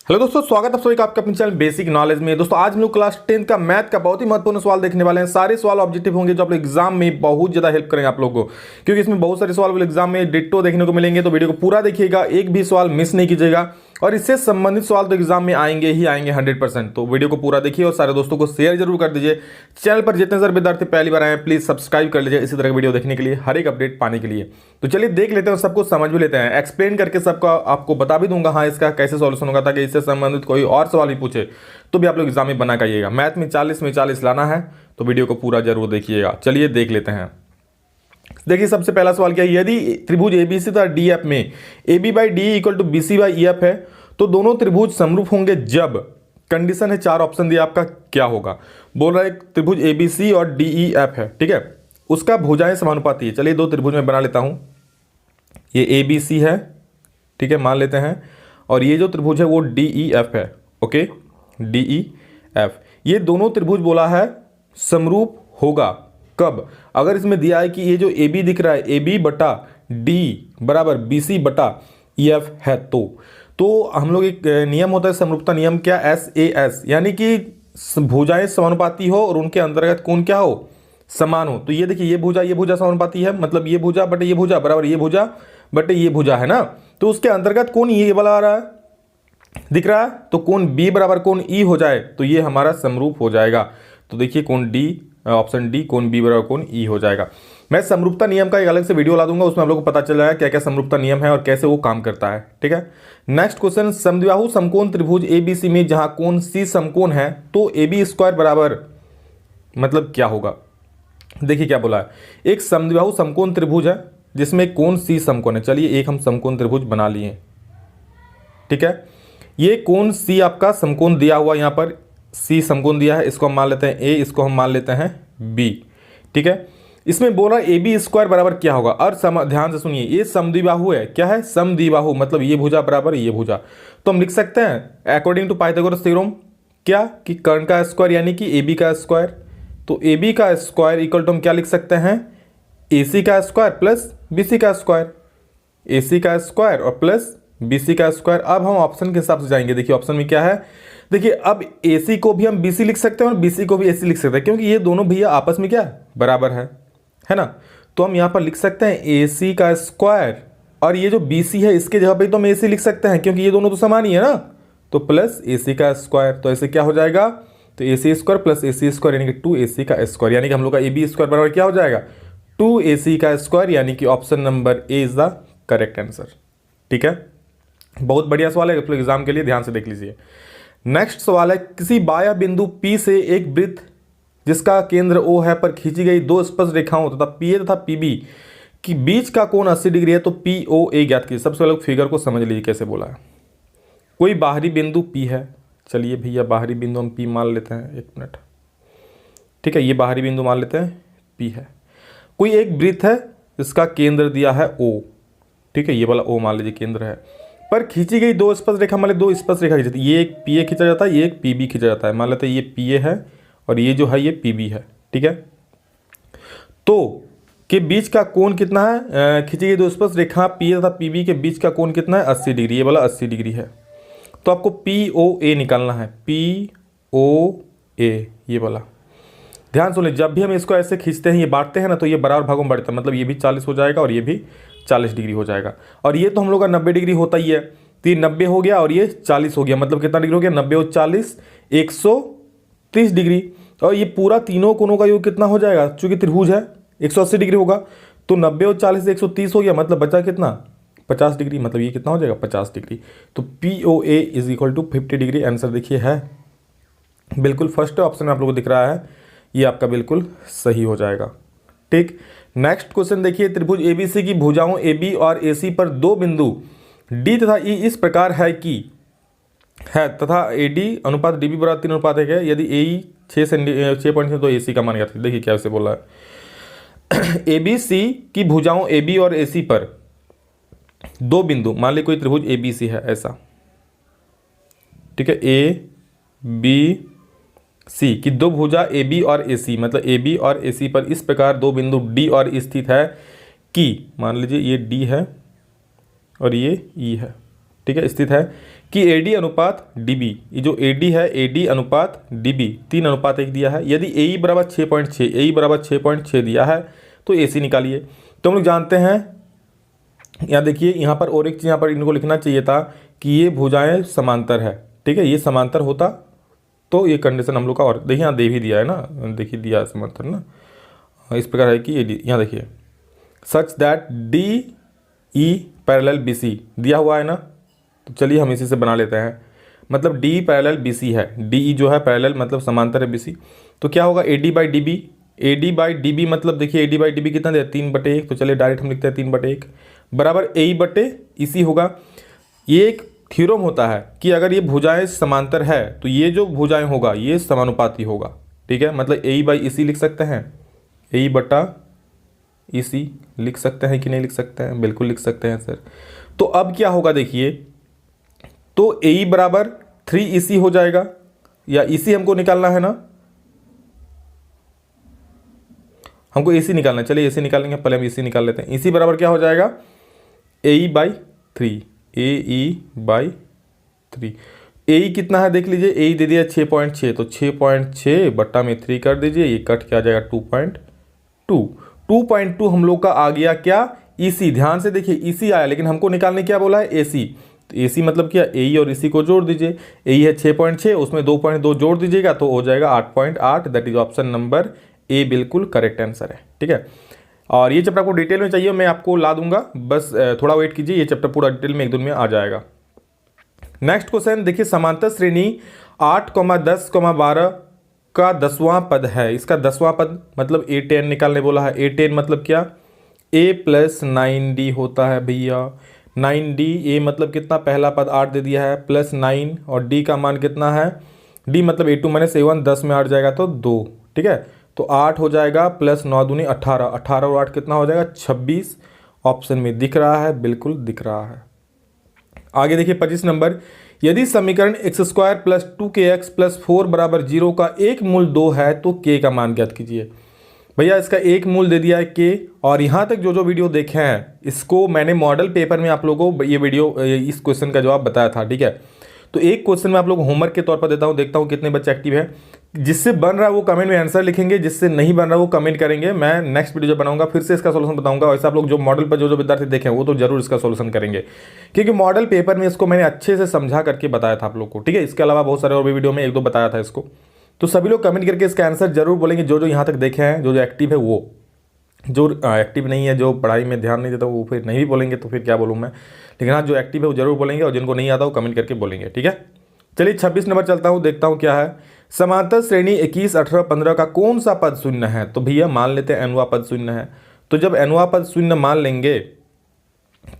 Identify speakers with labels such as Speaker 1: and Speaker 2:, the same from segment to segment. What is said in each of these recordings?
Speaker 1: Hello दोस्तों, स्वागत है आप सभी का आपके अपने चैनल बेसिक नॉलेज में। दोस्तों आज हम लोग क्लास 10 का मैथ का बहुत ही महत्वपूर्ण सवाल देखने वाले हैं। सारे सवाल ऑब्जेक्टिव होंगे जो आप लोग एग्जाम में बहुत ज्यादा हेल्प करेंगे आप लोगों को, क्योंकि इसमें बहुत सारे सवाल एग्जाम में डिट्टो देखने को मिलेंगे। तो वीडियो को पूरा देखिएगा, एक भी सवाल मिस नहीं कीजिएगा, और इससे संबंधित सवाल तो एग्जाम में आएंगे ही आएंगे 100%। तो वीडियो को पूरा देखिए और सारे दोस्तों को शेयर जरूर कर दीजिए। चैनल पर जितने सारे विद्यार्थी पहली बार आए हैं प्लीज सब्सक्राइब कर लीजिए इसी तरह की वीडियो देखने के लिए, हर एक अपडेट पाने के लिए। तो चलिए देख लेते हैं, सबको समझ भी लेते हैं, एक्सप्लेन करके सबको आपको बता भी दूंगा हाँ इसका कैसे सॉल्यूशन होगा, ताकि इससे संबंधित कोई और सवाल भी पूछे तो भी आप लोग एग्जाम में बना के आइएगा। मैथ में 40 में 40 लाना है, तो वीडियो को पूरा जरूर देखिएगा। चलिए देख लेते हैं। देखिए सबसे पहला सवाल क्या है, यदि त्रिभुज एबीसी तथा डीएफ में AB by D equal to BC by EF है तो दोनों त्रिभुज समरूप होंगे जब कंडीशन है, चार ऑप्शन दिया आपका, क्या होगा। बोल रहा है एक त्रिभुज ABC और DEF है, ठीक है, उसका भुजाएं समानुपाती है। चलिए दो त्रिभुज में बना लेता हूं, ये ABC है, ठीक है, मान लेते हैं, और ये जो त्रिभुज है वो DEF है, ओके, DEF। ये दोनों त्रिभुज बोला है समरूप होगा कब, अगर इसमें दिया है कि ये जो AB दिख रहा है AB बटा D बराबर BC बटा EF है तो हम लोग एक नियम होता है समरूपता नियम, क्या, SAS, यानी कि भुजाएं समानुपाती हो और उनके अंतर्गत कोण क्या हो, समान हो। तो ये देखिए ये भुजा समानुपाती है, मतलब ये भुजा बटे ये भुजा बराबर ये भुजा बटे ये भुजा है ना, तो उसके अंतर्गत कोण ये वाला आ रहा है, दिख रहा है, तो कोण B बराबर कोण E हो जाए तो ये हमारा समरूप हो जाएगा। तो देखिए कोण D, ऑप्शन डी, कोण B बराबर कोण E हो जाएगा। मैं समरूपता नियम का एक अलग से वीडियो ला दूंगा, उसमें आप लोगों को पता चल जाएगा क्या क्या समरूपता नियम है और कैसे वो काम करता है, ठीक है। नेक्स्ट क्वेश्चन, समद्विबाहु समकोण त्रिभुज ABC में जहां कोण C समकोण है तो AB स्क्वायर बराबर मतलब क्या होगा। देखिए क्या बोला है, एक समद्विबाहु समकोण त्रिभुज है जिसमें कोण C समकोण है। चलिए एक हम समकोण त्रिभुज बना लिए, ठीक है, ये कोण C आपका समकोण दिया हुआ, यहाँ पर C समकोण दिया है, इसको हम मान लेते हैं A, इसको हम मान लेते हैं B, ठीक है। इसमें बोला AB स्क्वायर बराबर क्या होगा, और ध्यान से सुनिए, ये समद्विबाहु है, क्या है, समद्विबाहु, मतलब ये भुजा बराबर ये भुजा। तो हम लिख सकते हैं अकॉर्डिंग टू पाइथागोरस थ्योरम क्या, कि कर्ण का स्क्वायर यानी कि AB का स्क्वायर। तो AB का स्क्वायर इक्वल टू हम क्या लिख सकते हैं, AC का स्क्वायर प्लस BC का स्क्वायर, AC का स्क्वायर और प्लस BC का स्क्वायर। अब हम ऑप्शन के हिसाब से जाएंगे। देखिए ऑप्शन में क्या है, देखिए अब AC को भी हम BC लिख सकते हैं और BC को भी AC लिख सकते हैं, क्योंकि ये दोनों भैया आपस में क्या बराबर है ना। तो हम यहाँ पर लिख सकते हैं AC का स्क्वायर, और ये जो BC है इसके जगह पे तो हम AC लिख सकते हैं क्योंकि ये दोनों तो समान ही है ना, तो प्लस AC का स्क्वायर। तो ऐसे क्या हो जाएगा, तो AC square plus AC square यानी कि 2AC का स्क्वायर, यानी कि हम लोग का AB स्क्वायर बराबर क्या हो जाएगा, 2AC का स्क्वायर, यानी कि option number A is the correct answer, ठीक है। बहुत बढ़िया सवाल है, एग्जाम के लिए ध्यान से देख लीजिए। नेक्स्ट सवाल है, किसी बाह्य बिंदु P से एक वृत्त जिसका केंद्र O है पर खींची गई दो स्पर्श रेखाओं तथा PA तथा PB की बीच का कोण 80 डिग्री है तो POA ज्ञात कीजिए। सबसे पहले फिगर को समझ लीजिए कैसे बोला है। कोई बाहरी बिंदु P है, चलिए भैया बाहरी बिंदु हम P मान लेते हैं, एक मिनट, ठीक है, ये बाहरी बिंदु मान लेते हैं P है। कोई एक वृत्त है जिसका केंद्र दिया है O, ठीक है, ये वाला O मान लीजिए केंद्र है, पर खींची गई दो स्पर्श रेखा, मान लीजिए दो स्पर्श रेखा खींचती है, ये एक PA खींचा जाता है, ये एक PB खींचा जाता है। मान लेते हैं ये PA है और ये जो है ये PB है, ठीक है। तो के बीच का कोण कितना है, खींची गई दो स्पर्श रेखा PA तथा PB के बीच का कोण कितना है, 80 डिग्री, ये वाला 80 डिग्री है। तो आपको POA निकालना है, POA ये वाला। ध्यान सुनिए, जब भी हम इसको ऐसे खींचते हैं, ये बांटते हैं ना, तो ये बराबर भागों में बढ़ता है, मतलब ये भी 40 हो जाएगा और ये भी 40 डिग्री हो जाएगा। और ये तो हम लोग का 90 डिग्री होता ही है, तो ये 90 हो गया और ये 40 हो गया, मतलब कितना डिग्री हो गया, 90 और 40 130 डिग्री। और ये पूरा तीनों कोणों का योग कितना हो जाएगा, चूंकि त्रिभुज है 180 डिग्री होगा, तो 90 और 40 से 130 हो गया, मतलब बचा कितना 50 डिग्री, मतलब ये कितना हो जाएगा 50 डिग्री। तो POA is equal to 50 degree. Answer देखिए है बिल्कुल फर्स्ट ऑप्शन में आप लोगों को दिख रहा है, ये आपका बिल्कुल सही हो जाएगा, ठीक। नेक्स्ट क्वेश्चन देखिए, त्रिभुज ABC की भुजाओं AB और AC पर दो बिंदु D तथा E इस प्रकार है कि है तथा AD अनुपात DB बराबर 3 अनुपात 1 है, यदि AE 6 पॉइंट है तो AC का मान ज्ञात कीजिए। देखिए क्या उसे बोला है ABC की भुजाओं AB और AC पर दो बिंदु, मान ली कोई त्रिभुज ABC है ऐसा, ठीक है, ABC की दो भुजा AB और AC, मतलब AB और AC पर इस प्रकार दो बिंदु D और E स्थित है कि, मान लीजिए ये D है और ये E है, ठीक है, स्थित है कि AD अनुपात DB, ये जो AD है AD अनुपात DB 3:1 दिया है। यदि AE बराबर 6.6, AE बराबर 6.6 दिया है तो AC निकालिए। तो हम लोग जानते हैं, यहाँ देखिए यहाँ पर और एक चीज़ यहाँ पर इनको लिखना चाहिए था कि ये भुजाएं समांतर है, ठीक है, ये समांतर होता तो ये कंडीशन हम लोग का, और देखिए यहाँ दे भी दिया है ना, देखिए दिया है समांतर ना, इस प्रकार है कि AD, यहाँ देखिए such that DE parallel BC दिया हुआ है ना। तो चलिए हम इसी से बना लेते हैं, मतलब D पैरेलल BC है, DE जो है पैरेलल मतलब समांतर है BC। तो क्या होगा AD by DB, AD by DB मतलब देखिए AD बाई DB कितना दिया 3/1, तो चलिए डायरेक्ट हम लिखते हैं 3/1 बराबर AE बटे EC होगा। ये एक थ्योरम होता है कि अगर ये भुजाएं समांतर है तो ये जो भुजाएं होगा ये समानुपाती होगा, ठीक है, मतलब AE बाई EC लिख सकते हैं, AE बटा EC लिख सकते हैं कि नहीं लिख सकते हैं, बिल्कुल लिख सकते हैं सर। तो अब क्या होगा देखिए, तो AE बराबर 3EC हो जाएगा, या EC हमको निकालना है ना, हमको AC निकालना है, चलिए AC निकालेंगे, पहले हम EC निकाल लेते हैं। EC बराबर क्या हो जाएगा AE by 3, AE by 3। AE कितना है देख लीजिए, AE दे दिया 6.6, तो 6.6 बट्टा में 3 कर दीजिए, ये कट के आ जाएगा 2.2। 2.2 हम लोग का आ गया क्या EC। ध्यान से देखिए EC आया, लेकिन हमको निकालने क्या बोला है AC। तो AC मतलब क्या, AE और EC को जोड़ दीजिए, AE है 6.6, उसमें 2.2 जोड़ दीजिएगा तो हो जाएगा 8.8, that is option number A बिल्कुल करेक्ट आंसर है, ठीक है। और ये चैप्टर आपको डिटेल में चाहिए मैं आपको ला दूंगा, बस थोड़ा वेट कीजिए, ये चैप्टर पूरा डिटेल में 1 दिन में आ जाएगा। नेक्स्ट क्वेश्चन देखिए, समांतर श्रेणी 8, 10, 12 का 10वां पद है, इसका 10वां पद मतलब A10 निकालने बोला है। A10 मतलब क्या, A प्लस 9D होता है भैया, 9D, A मतलब कितना, पहला पद 8 दे दिया है, प्लस 9 और D का मान कितना है, D मतलब A2 - A1, 10 में 8 जाएगा तो 2, ठीक है, तो 8 हो जाएगा, प्लस 9 दूनी 18, 18 और 8 कितना हो जाएगा 26, ऑप्शन में दिख रहा है, बिल्कुल दिख रहा है। आगे देखिए 25 नंबर, यदि समीकरण x² प्लस 2kx प्लस 4 बराबर 0 का एक मूल 2 है तो k का मान ज्ञात कीजिए। भैया इसका एक मूल दे दिया है k, और यहाँ तक जो जो वीडियो देखे हैं इसको मैंने मॉडल पेपर में आप लोगों को ये वीडियो इस क्वेश्चन का जवाब बताया था, ठीक है। तो एक क्वेश्चन में आप लोग होमवर्क के तौर पर देता हूँ, देखता हूँ कितने बच्चे एक्टिव है। जिससे बन रहा है वो कमेंट में आंसर लिखेंगे, जिससे नहीं बन रहा वो कमेंट करेंगे। मैं नेक्स्ट वीडियो जब बनाऊंगा फिर से इसका सॉल्यूशन बताऊंगा। वैसे आप लोग जो मॉडल पर जो जो विद्यार्थी देखें वो तो जरूर इसका सॉल्यूशन करेंगे, क्योंकि मॉडल पेपर में इसको मैंने अच्छे से समझा करके बताया था आप लोग को, ठीक है। इसके अलावा बहुत सारे और भी वीडियो में 1-2 बताया था इसको। तो सभी लोग कमेंट करके इसका आंसर जरूर बोलेंगे, जो जो यहाँ तक देखे हैं, जो जो एक्टिव है वो, जो एक्टिव नहीं है, जो पढ़ाई में ध्यान नहीं देता वो फिर नहीं भी बोलेंगे, तो फिर क्या बोलूँ मैं। लेकिन हाँ, जो एक्टिव है वो जरूर बोलेंगे, और जिनको नहीं आता वो कमेंट करके बोलेंगे, ठीक है। चलिए 26 नंबर चलता हूँ, देखता हूँ क्या है। समांतर श्रेणी 21, 18, 15 का कौन सा पद शून्य है। तो भैया मान लेते हैं nवां पद शून्य है। तो जब nवां पद शून्य मान लेंगे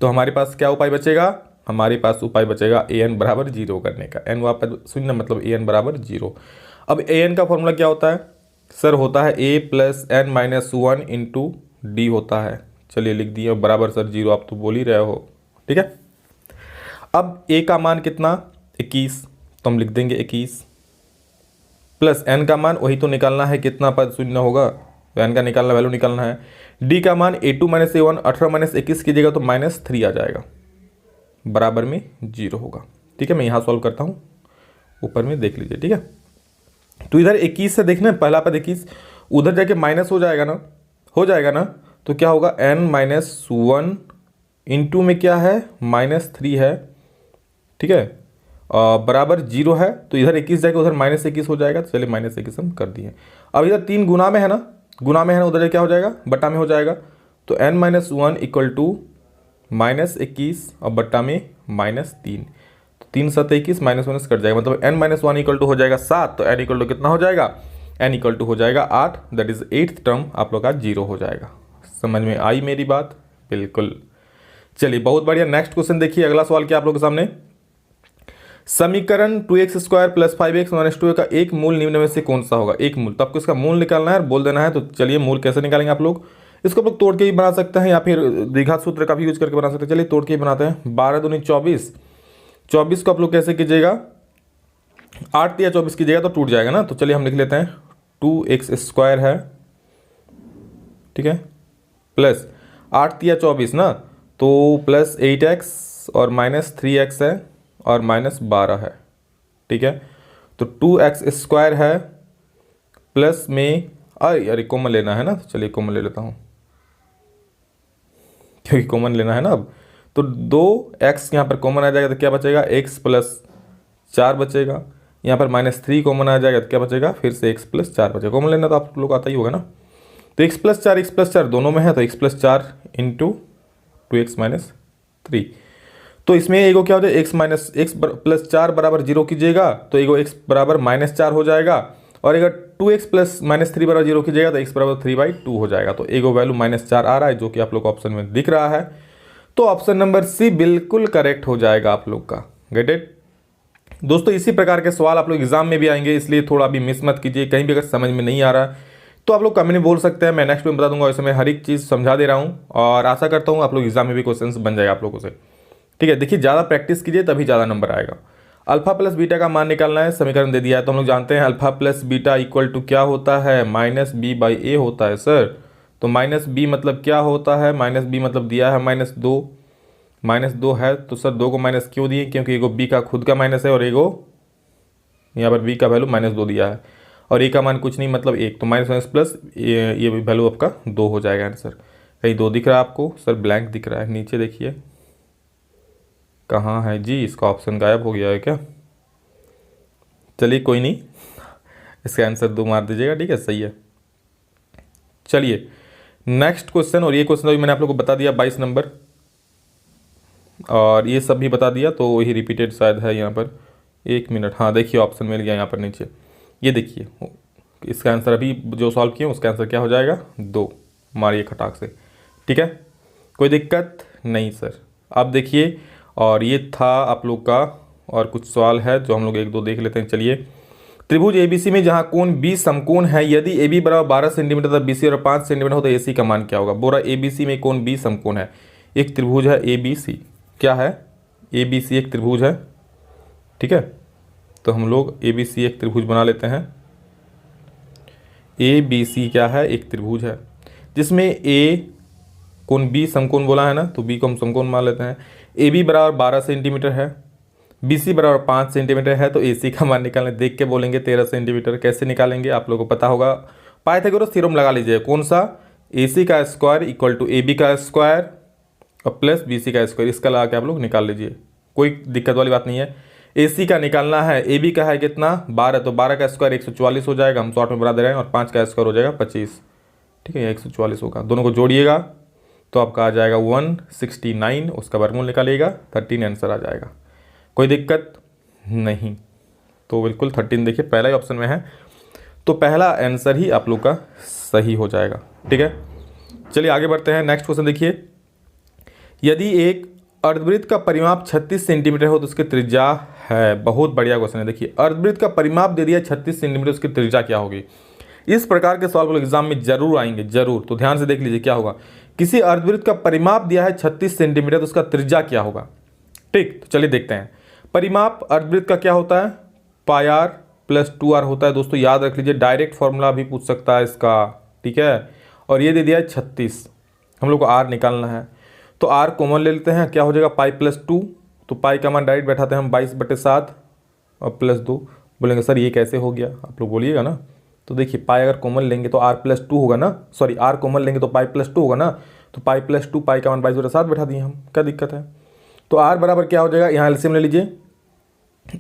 Speaker 1: तो हमारे पास क्या उपाय बचेगा, हमारे पास उपाय बचेगा an बराबर 0 करने का। nवां पद शून्य मतलब an बराबर 0। अब an का फॉर्मूला क्या होता है सर, होता है a plus n minus 1 into D होता है। चलिए लिख दिए, बराबर सर 0 आप तो बोल ही रहे हो, ठीक है। अब a का मान कितना 21, तो हम लिख देंगे 21 प्लस n का मान वही तो निकालना है, कितना पद शून्य होगा, तो n का निकालना वैल्यू निकालना है। d का मान a2 - a1, 18 - 21 कीजिएगा तो -3 आ जाएगा, बराबर में 0 होगा, ठीक है। मैं यहाँ सॉल्व करता हूँ, ऊपर में देख लीजिए, ठीक है। तो इधर 21 से देखना, पहला पद 21, उधर जाके माइनस हो जाएगा ना, हो जाएगा ना, तो क्या होगा n-1 इंटू में क्या है -3 है, ठीक है, बराबर 0 है। तो इधर 21 जाएगा, उधर -21 हो जाएगा। तो चलिए -21 हम कर दिए। अब इधर 3 गुना में है ना, गुना में है ना, उधर क्या हो जाएगा बट्टा में हो जाएगा। तो n-1 इक्वल टू -21 और बट्टा में -3, तो 3 × 7 = 21, -1 कट जाएगा, मतलब n-1 इक्वल टू हो जाएगा 7। तो n इक्वल टू कितना हो जाएगा, n इक्वल टू हो जाएगा 8, दैट इज 8th टर्म आप लोग का 0 हो जाएगा। समझ में आई मेरी बात, बिल्कुल। चलिए बहुत बढ़िया, नेक्स्ट क्वेश्चन देखिए। अगला सवाल क्या आप लोग के सामने, समीकरण 2x² प्लस 5x माइनस 2 का एक मूल निम्न में से कौन सा होगा। एक मूल, तो आपको इसका मूल निकालना है और बोल देना है। तो चलिए मूल कैसे निकालेंगे आप लोग, इसको आप लोग तोड़ के भी बना सकते हैं या फिर द्विघात सूत्र का भी यूज करके बना सकते हैं। चलिए तोड़ के ही बनाते हैं। 12 दूनी 24, 24 को आप लोग कैसे कीजिएगा, 8 या 24 कीजिएगा तो टूट जाएगा ना। तो चलिए हम लिख लेते हैं 2x² है, ठीक है, प्लस 8 या 24 ना, तो प्लस 8x और -3x है, और -12 है, ठीक है। तो 2x² है प्लस में, अरे कॉमन लेना है ना, तो चलिए कॉमन ले लेता हूँ क्योंकि कॉमन लेना है ना अब। तो 2x यहाँ पर कॉमन आ जाएगा तो क्या बचेगा, x+4 बचेगा। यहाँ पर -3 कॉमन आ जाएगा तो क्या बचेगा, फिर से x+4 बचेगा। कॉमन लेना तो आप लोग आता ही होगा ना। तो x+4 दोनों में है, तो x+4 इंटू 2x-3। तो इसमें एगो क्या हो जाए, x+4 बराबर 0 कीजिएगा तो एगो x बराबर -4 हो जाएगा, और अगर 2x + -3 बराबर 0 कीजिएगा तो x बराबर 3/2 हो जाएगा। तो एगो वैल्यू -4 आ रहा है जो कि आप लोग को ऑप्शन में दिख रहा है। तो ऑप्शन नंबर सी बिल्कुल करेक्ट हो जाएगा आप लोग का। गेट इट दोस्तों। इसी प्रकार के सवाल आप लोग एग्जाम में भी आएंगे, इसलिए थोड़ा भी मिस मत कीजिए। कहीं भी अगर समझ में नहीं आ रहा है तो आप लोग कमेंट में बोल सकते हैं, मैं नेक्स्ट में बता दूंगा। वैसे मैं हर एक चीज़ समझा दे रहा हूँ और आशा करता हूँ आप लोग एग्जाम में भी क्वेश्चंस बन जाएगा आप लोगों से, ठीक है। देखिए ज़्यादा प्रैक्टिस कीजिए तभी ज़्यादा नंबर आएगा। अल्फा प्लस बीटा का मान निकालना है, समीकरण दे दिया है। तो हम लोग जानते हैं alpha plus beta equal to क्या होता है, -b/a होता है सर। तो -b मतलब क्या होता है, -b मतलब दिया है -2 है। तो सर 2 को माइनस क्यों दिए, क्योंकि एगो b का खुद का माइनस है और एगो यहाँ पर b का वैल्यू -2 दिया है, और a का मान कुछ नहीं मतलब 1। तो माइनस प्लस ये वैल्यू आपका 2 हो जाएगा आंसर। कहीं 2 दिख रहा है आपको सर, ब्लैंक दिख रहा है नीचे, देखिए कहाँ है जी, इसका ऑप्शन गायब हो गया है क्या। चलिए कोई नहीं, इसका आंसर 2 मार दीजिएगा, ठीक है, सही है। चलिए नेक्स्ट क्वेश्चन, और ये क्वेश्चन अभी मैंने आप लोगों को बता दिया 22 नंबर, और ये सब भी बता दिया, तो वही रिपीटेड शायद है यहाँ पर। 1 मिनट, हाँ देखिए ऑप्शन मिल गया यहाँ पर नीचे, ये देखिए इसका आंसर अभी जो सॉल्व किए उसका आंसर क्या हो जाएगा, 2। मारिए खटाक से, ठीक है, कोई दिक्कत नहीं सर। अब देखिए, और ये था आप लोग का, और कुछ सवाल है जो हम लोग 1-2 देख लेते हैं। चलिए, त्रिभुज ABC में जहाँ कोण B समकोण है, यदि AB बराबर 12 सेंटीमीटर तथा BC और 5 सेंटीमीटर हो तो AC का मान क्या होगा। बोरा ABC में कोण B समकोण है, एक त्रिभुज है ABC, क्या है, ABC एक त्रिभुज है, ठीक है। तो हम लोग ABC एक त्रिभुज बना लेते हैं। ABC क्या है, एक त्रिभुज है जिसमें A कोण B समकोण बोला है ना, तो B को हम समकोण मान लेते हैं। AB बराबर 12 सेंटीमीटर है, BC बराबर 5 सेंटीमीटर है, तो AC का मान निकालने देख के बोलेंगे 13 सेंटीमीटर। कैसे निकालेंगे आप लोगों को पता होगा, पाइथागोरस थ्योरम लगा लीजिए। कौन सा, AC का स्क्वायर इक्वल टू AB का स्क्वायर और प्लस BC का स्क्वायर, इसका लगा के आप लोग निकाल लीजिए, कोई दिक्कत वाली बात नहीं है। AC का निकालना है, AB का है कितना 12, तो 12 का स्क्वायर 144 हो जाएगा, हम शॉर्ट में बना दे रहे हैं, और 5 का स्क्वायर हो जाएगा 25, ठीक है, 144 होगा। दोनों को जोड़िएगा तो आपका आ जाएगा 169, उसका वर्गमूल निकालिएगा 13 आंसर आ जाएगा, कोई दिक्कत नहीं। तो बिल्कुल 13 देखिए पहला ही ऑप्शन में है, तो पहला आंसर ही आप लोग का सही हो जाएगा, ठीक है। चलिए आगे बढ़ते हैं। नेक्स्ट क्वेश्चन देखिए, यदि एक अर्धवृत्त का परिमाप 36 सेंटीमीटर हो तो उसकी त्रिज्या है। बहुत बढ़िया क्वेश्चन है। देखिए अर्धवृत्त का परिमाप दे दिया 36 सेंटीमीटर, उसकी त्रिज्या क्या होगी। इस प्रकार के सवाल एग्जाम में जरूर आएंगे, जरूर। तो ध्यान से देख लीजिए क्या होगा। किसी अर्धवृत्त का परिमाप दिया है 36 सेंटीमीटर, तो उसका त्रिज्या क्या होगा, ठीक। तो चलिए देखते हैं। परिमाप अर्धवृत्त का क्या होता है, πr + 2r होता है। दोस्तों याद रख लीजिए, डायरेक्ट फॉर्मूला भी पूछ सकता है इसका, ठीक है। और ये दे दिया है 36, हम लोग को r निकालना है, तो r कॉमन ले लेते हैं, क्या हो जाएगा π + 2, तो पाई का मान डायरेक्ट बैठाते हैं हम 22/7 और +2। बोलेंगे सर ये कैसे हो गया, आप लोग बोलिएगा ना। तो देखिए पाई अगर कॉमन लेंगे तो r + 2 होगा ना, सॉरी r कॉमन लेंगे तो π + 2 होगा ना, तो π + 2 पाई का मान 22/7 बैठा दिए हम, क्या दिक्कत है। तो r बराबर क्या हो जाएगा, यहाँ एलसीएम ले लीजिए,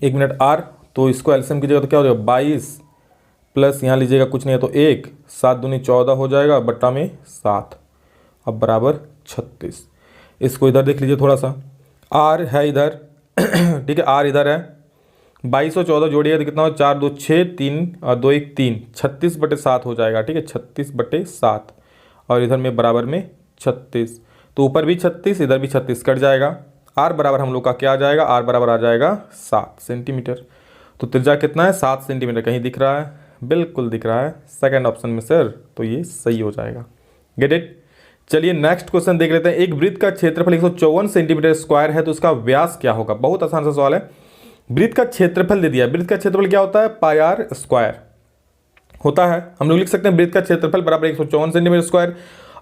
Speaker 1: 1 मिनट r, तो इसको एलसीएम कीजिएगा तो क्या हो जाएगा 22 प्लस यहाँ लीजिएगा कुछ नहीं है तो 1, 7 दूनी 14 हो जाएगा, बट्टा में 7, अब बराबर 36। इसको इधर देख लीजिए थोड़ा सा, r है इधर ठीक है, r इधर है, 22 और 14 जोड़िएगा तो कितना हो, 4 2 6 3 और 2 1 3, 36/7 हो जाएगा, ठीक है, 36/7, और इधर में बराबर में 36, तो ऊपर भी 36 इधर भी 36 कट जाएगा। r बराबर हम लोग का क्या आ जाएगा, r बराबर आ जाएगा 7 सेंटीमीटर। तो त्रिज्या कितना है 7 सेंटीमीटर, कहीं दिख रहा है, बिल्कुल दिख रहा है, सेकंड ऑप्शन में सर, तो ये सही हो जाएगा। Get it. चलिए नेक्स्ट क्वेश्चन देख लेते हैं। एक वृत्त का क्षेत्रफल 154 सेंटीमीटर स्क्वायर है, तो उसका व्यास क्या होगा। बहुत आसान सा सवाल है। वृत्त का क्षेत्रफल दे दिया, वृत्त का क्षेत्रफल क्या होता है, πr² होता है। हम लोग लिख सकते हैं वृत्त का क्षेत्रफल बराबर 154 सेंटीमीटर स्क्वायर।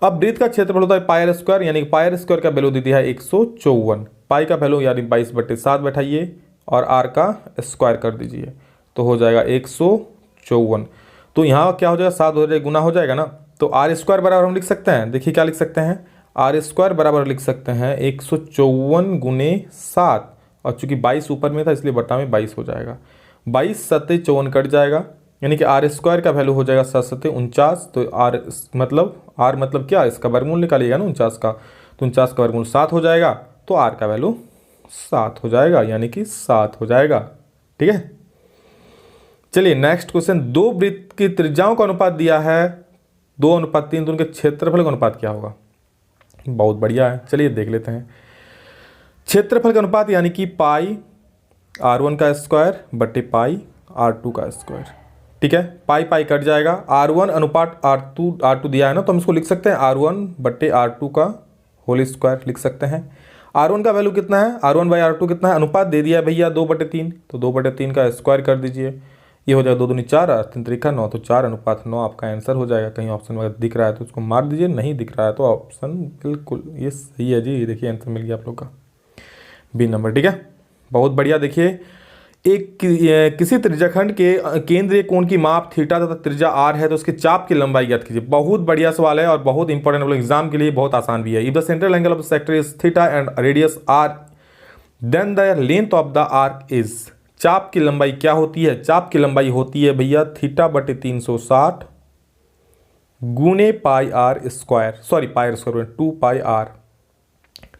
Speaker 1: अब वृत्त का क्षेत्रफल होता है πr², यानी πr² का वैल्यू दे दिया है 154, पाई का वैल्यू यानी 22/7 बैठाइए, और आर का स्क्वायर कर दीजिए तो हो जाएगा 154। तो यहाँ क्या हो जाएगा, 7 हो जाएगा, गुना हो जाएगा ना। तो आर स्क्वायर बराबर हम लिख सकते हैं, देखिए क्या लिख सकते हैं, आर स्क्वायर बराबर लिख सकते हैं 154 गुने 7, और चूंकि 22 ऊपर में था इसलिए बटा में 22 हो जाएगा। 22 सत्ते 54 कट जाएगा, यानी कि आर स्क्वायर का वैल्यू हो जाएगा 7 सत्ते 49। तो आर मतलब क्या, इसका वर्गमूल निकालिएगा ना 49 का, तो 49 का वर्गमूल 7 हो जाएगा, तो आर का वैल्यू 7 हो जाएगा, यानी कि 7 हो जाएगा। ठीक है, चलिए नेक्स्ट क्वेश्चन। दो वृत्त की त्रिज्याओं का अनुपात दिया है 2:3, तो उनके क्षेत्रफल का अनुपात क्या होगा। बहुत बढ़िया है, चलिए देख लेते हैं। क्षेत्रफल का अनुपात यानी कि पाई r1 का स्क्वायर बटे पाई r2 का स्क्वायर। ठीक है, पाई पाई कट जाएगा, r1 अनुपात r2 दिया है ना, तो हम इसको लिख सकते हैं r1 बटे r2 का होल स्क्वायर लिख सकते हैं। r1 का वैल्यू कितना है, r1 बाई r2 कितना है, अनुपात दे दिया है भैया 2/3, तो 2/3 का स्क्वायर कर दीजिए, ये हो जाएगा 2 दूनी 4 और 3 त्रिका 9, तो 4:9 आपका आंसर हो जाएगा। कहीं ऑप्शन वगैरह दिख रहा है तो उसको मार दीजिए, नहीं दिख रहा है तो ऑप्शन बिल्कुल ये सही है जी, ये देखिए आंसर मिल गया आप लोग का, बी नंबर। ठीक है, बहुत बढ़िया। देखिए किसी त्रिज्याखंड के केंद्रीय कोण की माप थीटा तथा त्रिज्या आर है तो उसके चाप की लंबाई ज्ञात कीजिए। बहुत बढ़िया सवाल है और बहुत इंपॉर्टेंट मतलब एग्जाम के लिए बहुत आसान भी है। If the central angle of the sector is theta and radius R then the length of the arc is. चाप की लंबाई क्या होती है, चाप की लंबाई होती है भैया थीटा बटे 360 गुने pi R square, sorry pi R square 2 pi R.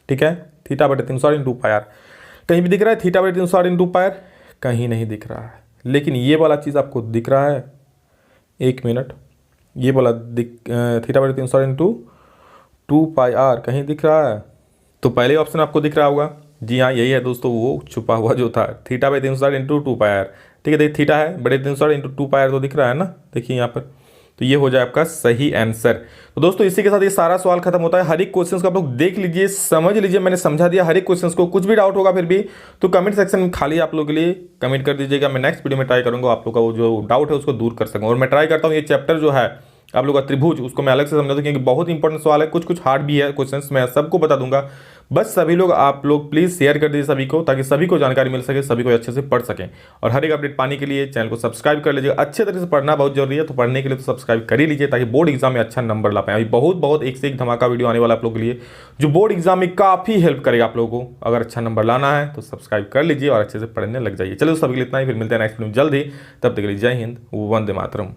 Speaker 1: ठीक है, थीटा बटे 360 इंटू पाई आर। कहीं भी दिख रहा है थीटा बटे 360 इंटू पाई आर, कहीं नहीं दिख रहा है, लेकिन ये वाला चीज़ आपको दिख रहा है, एक मिनट, ये वाला थीटा बटे 360 इंटू 2 पाई आर कहीं दिख रहा है, तो पहले ऑप्शन आपको दिख रहा होगा। जी हाँ, यही है दोस्तों, वो छुपा हुआ जो था theta by 360 into 2 pi R. ठीक है, देखिए थीटा है बड़े 360 इंटू 2 पाई आर तो दिख रहा है ना, देखिए यहाँ पर, तो ये हो जाए आपका सही आंसर। तो दोस्तों इसी के साथ ये सारा सवाल खत्म होता है। हर एक क्वेश्चन को आप लोग देख लीजिए, समझ लीजिए, मैंने समझा दिया हर एक क्वेश्चन को। कुछ भी डाउट होगा फिर भी तो कमेंट सेक्शन में खाली आप लोगों के लिए कमेंट कर दीजिएगा, मैं नेक्स्ट वीडियो में ट्राई करूँगा आप लोग का वो जो डाउट है उसको दूर कर सकूँ। और मैं ट्राई करता हूँ ये चैप्टर जो है आप लोग का त्रिभुज, उसको मैं अलग से समझा दूँ क्योंकि बहुत इंपॉर्टेंट सवाल है, कुछ हार्ड भी है क्वेश्चंस, मैं सबको बता दूंगा। बस सभी लोग आप लोग प्लीज़ शेयर कर दीजिए सभी को, ताकि सभी को जानकारी मिल सके, सभी को अच्छे से पढ़ सकें। और हर एक अपडेट पाने के लिए चैनल को सब्सक्राइब कर लीजिए। अच्छे तरीके से पढ़ना बहुत जरूरी है, तो पढ़ने के लिए तो सब्सक्राइब कर ही लीजिए ताकि बोर्ड एग्जाम में अच्छा नंबर ला पाए। अभी बहुत एक से एक धमाका वीडियो आने वाला आप लोग के लिए, जो बोर्ड एग्जाम में काफ़ी हेल्प करेगा आप लोगों को। अगर अच्छा नंबर लाना है तो सब्सक्राइब कर लीजिए और अच्छे से पढ़ने लग जाइए। चलो सभी के लिए इतना ही, फिर मिलते हैं नेक्स्ट वीडियो में जल्द ही, तब तक के लिए जय हिंद, वंदे मातरम।